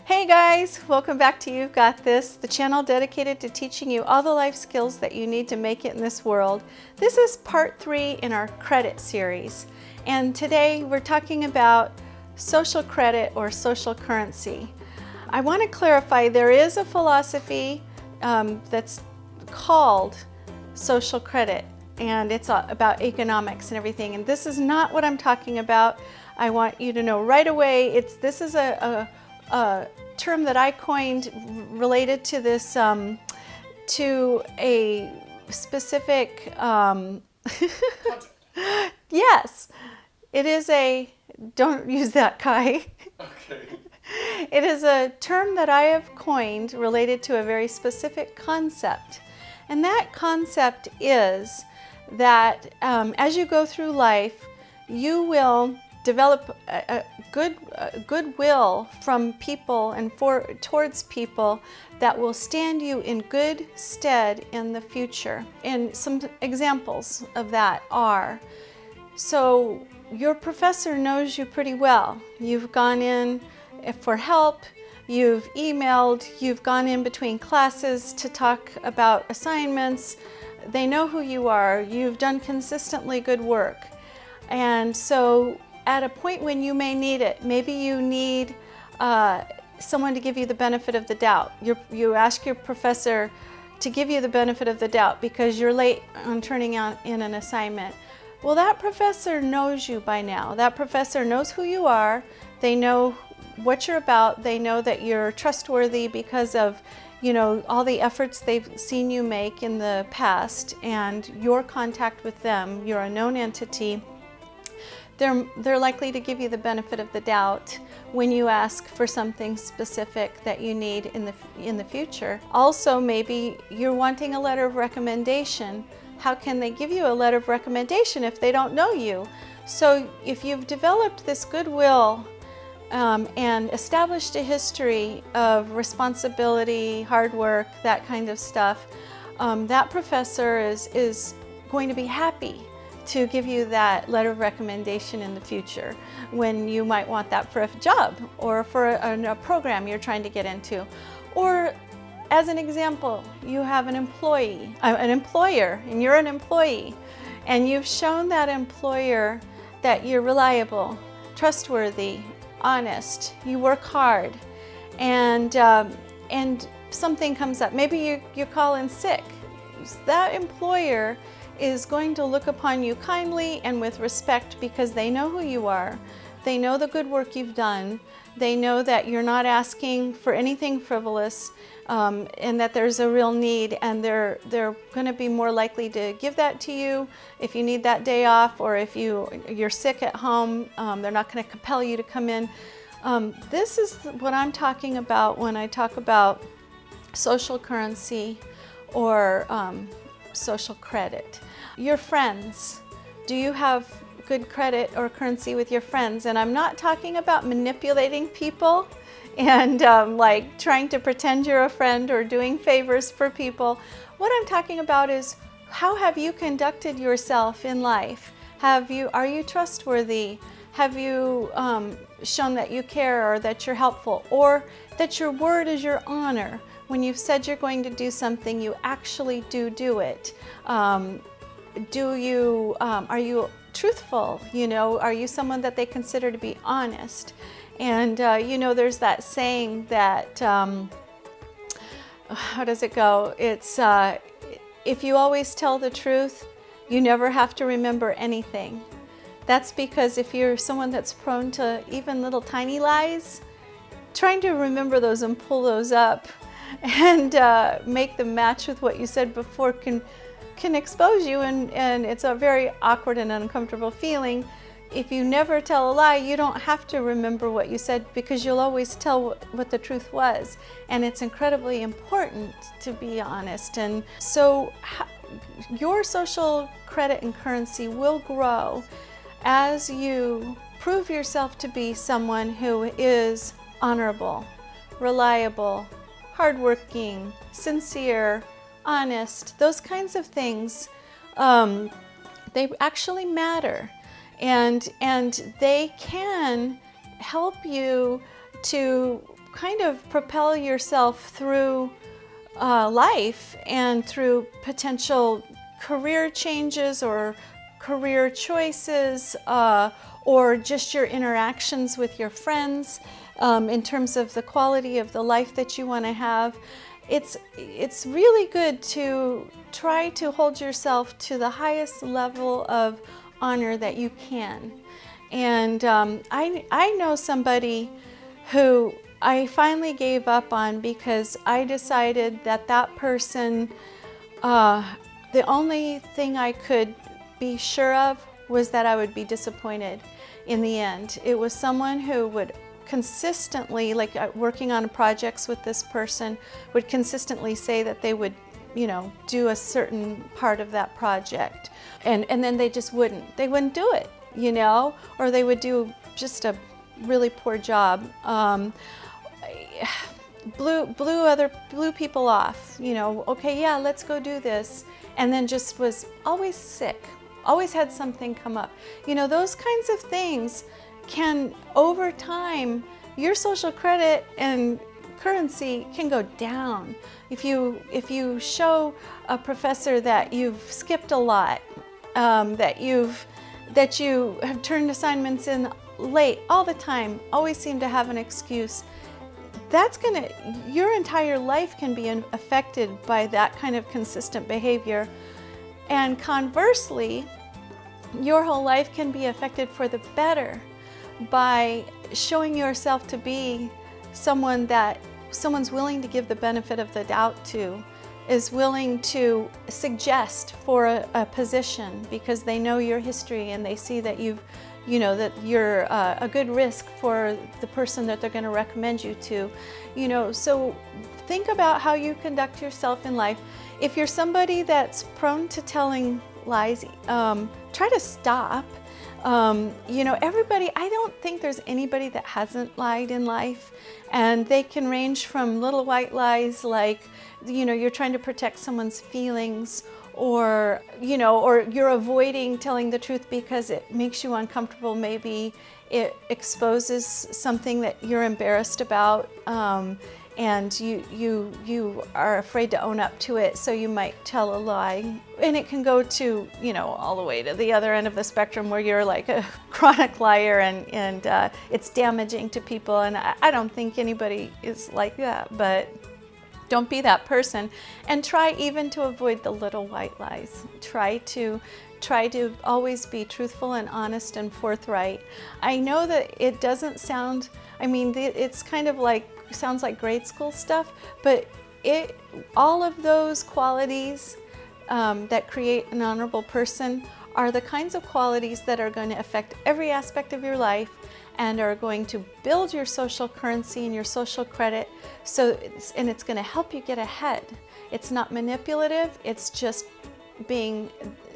Hey guys, welcome back to You've Got This, the channel dedicated to teaching you all the life skills that you need to make it in this world. This is part 3 in our credit series, and today we're talking about social credit or social currency. I want to clarify, there is a philosophy that's called social credit, and it's about economics and everything, and this is not what I'm talking about. I want you to know right away, this is a term that I coined related to this, to a specific, yes, it is a, don't use that, Kai. Okay. It is a term that I have coined related to a very specific concept. And that concept is that as you go through life, you will develop a goodwill from people and towards people that will stand you in good stead in the future. And some examples of that are, so your professor knows you pretty well. You've gone in for help, you've emailed, you've gone in between classes to talk about assignments. They know who you are, you've done consistently good work. And so at a point when you may need it, maybe you need someone to give you the benefit of the doubt. You ask your professor to give you the benefit of the doubt because you're late on turning in an assignment. Well, that professor knows you by now. That professor knows who you are. They know what you're about. They know that you're trustworthy because of, you know, all the efforts they've seen you make in the past and your contact with them. You're a known entity. They're likely to give you the benefit of the doubt when you ask for something specific that you need in the future. Also, maybe you're wanting a letter of recommendation. How can they give you a letter of recommendation if they don't know you? So if you've developed this goodwill and established a history of responsibility, hard work, that kind of stuff, that professor is going to be happy to give you that letter of recommendation in the future when you might want that for a job or for a program you're trying to get into. Or as an example, you have an employer, and you're an employee, and you've shown that employer that you're reliable, trustworthy, honest, you work hard, and something comes up. Maybe you call in sick. That employer is going to look upon you kindly and with respect because they know who you are. They know the good work you've done. They know that you're not asking for anything frivolous, and that there's a real need, and they're going to be more likely to give that to you if you need that day off, or if you're sick at home. They're not going to compel you to come in. This is what I'm talking about when I talk about social currency or social credit. Your friends, do you have good credit or currency with your friends? And I'm not talking about manipulating people and like trying to pretend you're a friend or doing favors for people. What I'm talking about is, how have you conducted yourself in life? Are you trustworthy? Have you shown that you care, or that you're helpful, or that your word is your honor? When you've said you're going to do something, you actually do it. Are you truthful? You know, are you someone that they consider to be honest? And you know, there's that saying that, how does it go? It's, if you always tell the truth, you never have to remember anything. That's because if you're someone that's prone to even little tiny lies, trying to remember those and pull those up and make them match with what you said before can expose you, and it's a very awkward and uncomfortable feeling. If you never tell a lie, you don't have to remember what you said, because you'll always tell what the truth was. And it's incredibly important to be honest. And so your social credit and currency will grow as you prove yourself to be someone who is honorable, reliable, hardworking, sincere, honest. Those kinds of things, they actually matter, and they can help you to kind of propel yourself through life and through potential career changes or career choices, or just your interactions with your friends, in terms of the quality of the life that you want to have. It's really good to try to hold yourself to the highest level of honor that you can. And I know somebody who I finally gave up on because I decided that that person, the only thing I could be sure of was that I would be disappointed in the end. It was someone who would consistently, like working on projects with this person, would consistently say that they would, do a certain part of that project, and then they just wouldn't do it, or they would do just a really poor job. Blew people off, okay, yeah, let's go do this, and then just was always sick, always had something come up. Those kinds of things can, over time, your social credit and currency can go down. If you show a professor that you've skipped a lot, that you have turned assignments in late all the time, always seem to have an excuse, your entire life can be affected by that kind of consistent behavior. And conversely, your whole life can be affected for the better by showing yourself to be someone that someone's willing to give the benefit of the doubt to, is willing to suggest for a position because they know your history and they see that that you're a good risk for the person that they're going to recommend you to. So think about how you conduct yourself in life. If you're somebody that's prone to telling lies, try to stop. Everybody, I don't think there's anybody that hasn't lied in life, and they can range from little white lies like, you're trying to protect someone's feelings, or you're avoiding telling the truth because it makes you uncomfortable. Maybe it exposes something that you're embarrassed about, and you are afraid to own up to it, so you might tell a lie. And it can go to, all the way to the other end of the spectrum where you're like a chronic liar and it's damaging to people. And I don't think anybody is like that, but don't be that person. And try even to avoid the little white lies. Try to always be truthful and honest and forthright. I know that it doesn't sound, it's kind of like, sounds like grade school stuff, but all of those qualities that create an honorable person are the kinds of qualities that are going to affect every aspect of your life and are going to build your social currency and your social credit. And it's going to help you get ahead. It's not manipulative, it's just being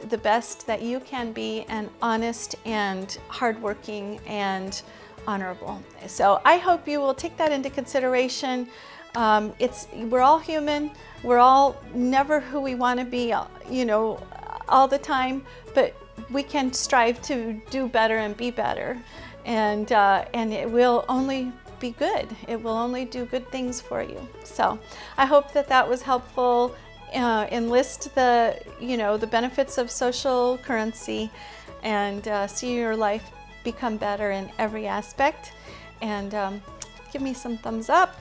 the best that you can be, and honest and hardworking and honorable. So I hope you will take that into consideration. We're all human. We're all never who we want to be, all the time, but we can strive to do better and be better. And it will only be good. It will only do good things for you. So I hope that was helpful. Enlist the benefits of social currency, and see your life become better in every aspect. And give me some thumbs up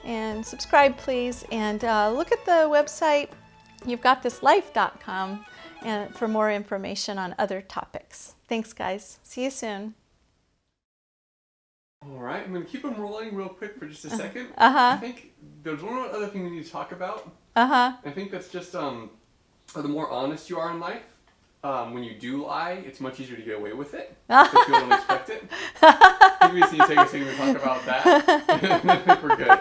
and subscribe, please. And look at the website, you'vegotthislife.com, and for more information on other topics. Thanks, guys. See you soon. All right, I'm going to keep them rolling real quick for just a second. Uh-huh. I think there's one other thing we need to talk about. Uh-huh. I think that's just the more honest you are in life, when you do lie, it's much easier to get away with it because people don't expect it. I think we just need to take a second to talk about that. I think we're good.